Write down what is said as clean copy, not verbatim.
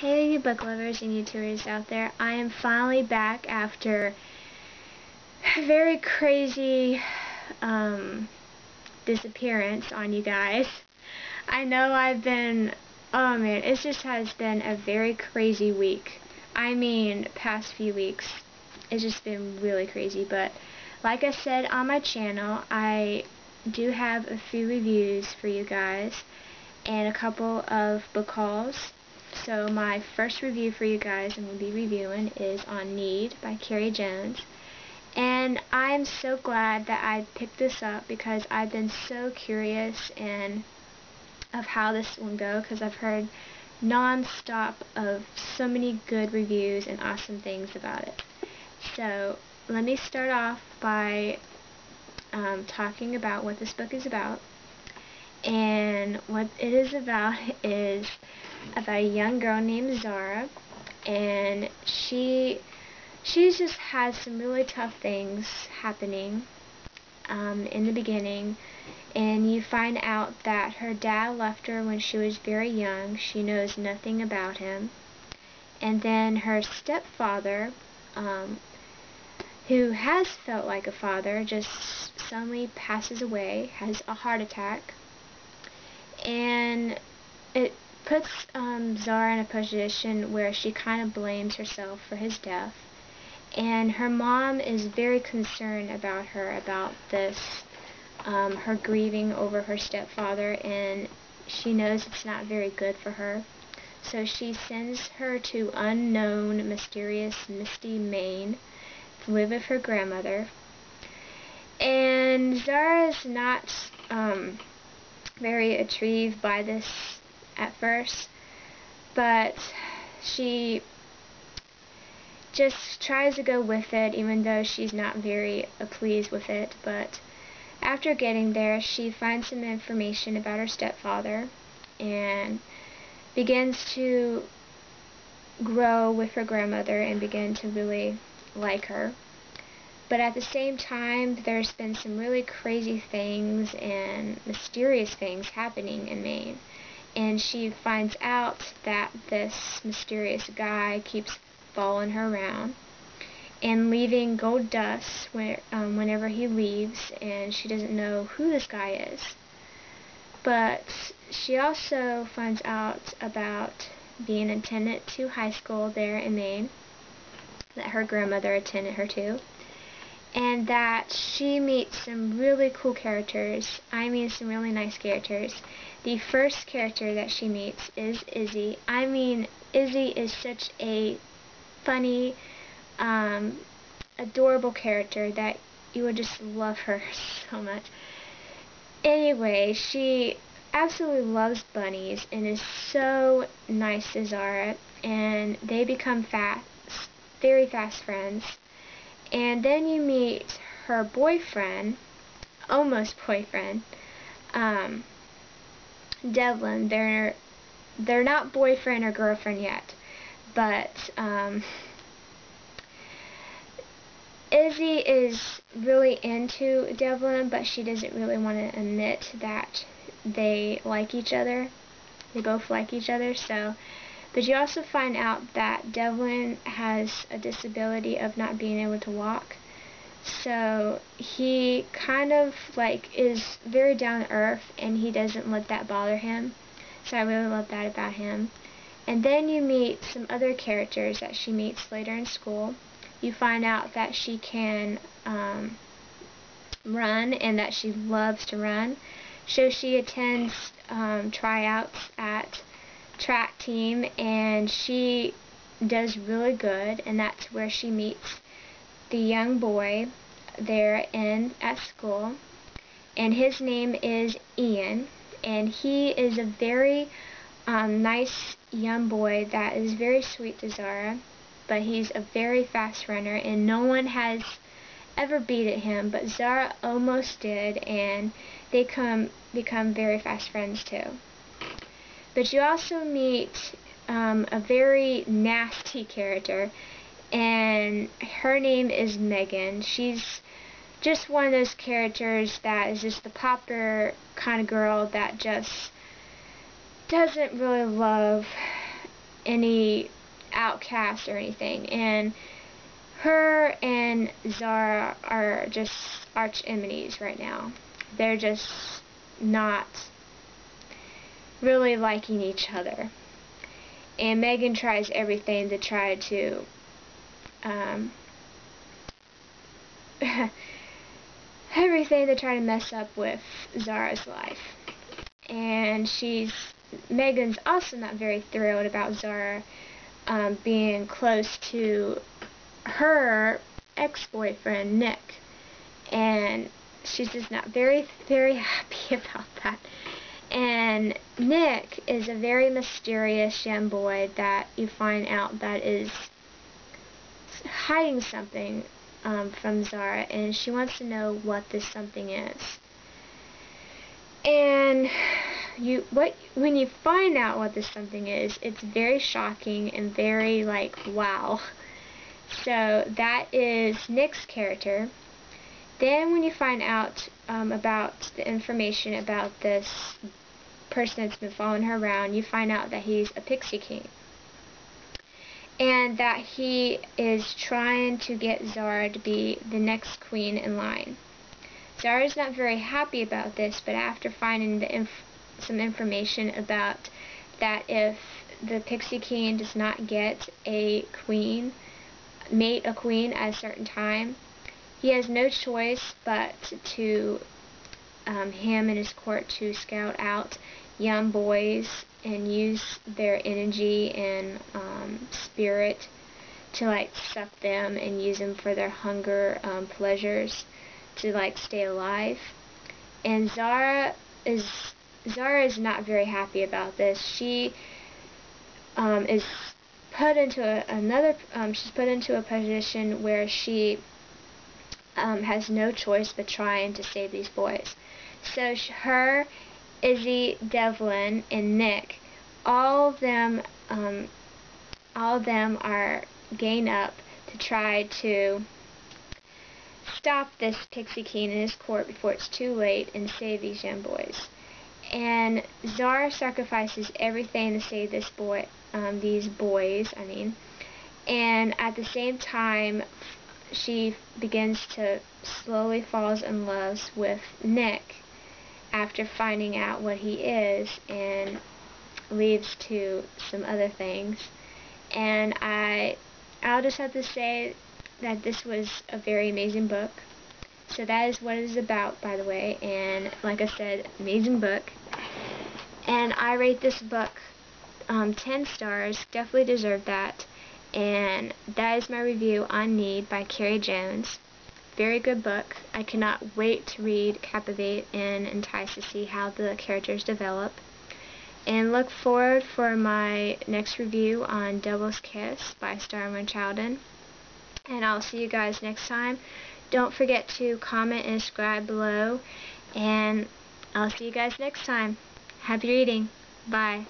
Hey you book lovers and YouTubers out there, I am finally back after a very crazy disappearance on you guys. I know oh man, it just has been a very crazy week. I mean, past few weeks, it's just been really crazy, but like I said on my channel, I do have a few reviews for you guys and a couple of book hauls. So my first review for you guys I'm going to be reviewing is on Need by Carrie Jones. And I'm so glad that I picked this up because I've been so curious of how this will go, because I've heard non-stop of so many good reviews and awesome things about it. So let me start off by talking about what this book is about. And what it is about a young girl named Zara, and she just has some really tough things happening in the beginning, and you find out that her dad left her when she was very young. She knows nothing about him, and then her stepfather, who has felt like a father, just suddenly passes away, has a heart attack. And it puts Zara in a position where she kind of blames herself for his death. And her mom is very concerned about her, about this, her grieving over her stepfather, and she knows it's not very good for her. So she sends her to unknown, mysterious, misty Maine to live with her grandmother. And Zara is not very intrigued by this at first, but she just tries to go with it, even though she's not very pleased with it. But after getting there, she finds some information about her stepfather and begins to grow with her grandmother and begin to really like her. But at the same time, there's been some really crazy things and mysterious things happening in Maine. And she finds out that this mysterious guy keeps following her around and leaving gold dust whenever he leaves, and she doesn't know who this guy is. But she also finds out about being attended to high school there in Maine, that her grandmother attended her to, and that she meets some really cool characters. I mean, some really nice characters. The first character that she meets is Izzy. I mean, Izzy is such a funny, adorable character that you would just love her so much. Anyway, she absolutely loves bunnies and is so nice to Zara, and they become very fast friends. And then you meet her boyfriend, almost boyfriend, Devlin. They're not boyfriend or girlfriend yet, but Izzy is really into Devlin, but she doesn't really want to admit that they like each other. They both like each other, so. But you also find out that Devlin has a disability of not being able to walk. So he kind of like is very down to earth, and he doesn't let that bother him. So I really love that about him. And then you meet some other characters that she meets later in school. You find out that she can run, and that she loves to run. So she attends tryouts at track team, and she does really good, and that's where she meets the young boy there at school, and his name is Ian, and he is a very nice young boy that is very sweet to Zara, but he's a very fast runner, and no one has ever beaten him, but Zara almost did, and they become very fast friends too. But you also meet a very nasty character, and her name is Megan. She's just one of those characters that is just the popular kind of girl that just doesn't really love any outcast or anything. And her and Zara are just arch enemies right now. They're just not really liking each other. And Megan tries everything to try to everything to try to mess up with Zara's life. And Megan's also not very thrilled about Zara being close to her ex-boyfriend Nick, and she's just not very, very happy about that. And Nick is a very mysterious young boy that you find out that is hiding something from Zara, and she wants to know what this something is. And when you find out what this something is, it's very shocking and very like, wow. So that is Nick's character. Then when you find out about the information about this person that's been following her around, you find out that he's a pixie king. And that he is trying to get Zara to be the next queen in line. Zara's not very happy about this, but after finding some information about that if the pixie king does not get mate a queen at a certain time, he has no choice but to him and his court to scout out young boys and use their energy and spirit to like suck them and use them for their hunger pleasures to like stay alive. And Zara is not very happy about this. She is put into she's put into a position where she has no choice but trying to save these boys. So her, Izzy, Devlin, and Nick, all of them are gang up to try to stop this pixie king in his court before it's too late and save these young boys. And Zara sacrifices everything to save these boys. And at the same time, she begins to slowly falls in love with Nick after finding out what he is, and leads to some other things. And I'll just have to say that this was a very amazing book. So that is what it is about, by the way. And like I said, amazing book. And I rate this book 10 stars. Definitely deserve that. And that is my review on Need by Carrie Jones. Very good book. I cannot wait to read, captivate, and entice to see how the characters develop. And look forward for my next review on Devil's Kiss by Starman Chowden. And I'll see you guys next time. Don't forget to comment and subscribe below. And I'll see you guys next time. Happy reading. Bye.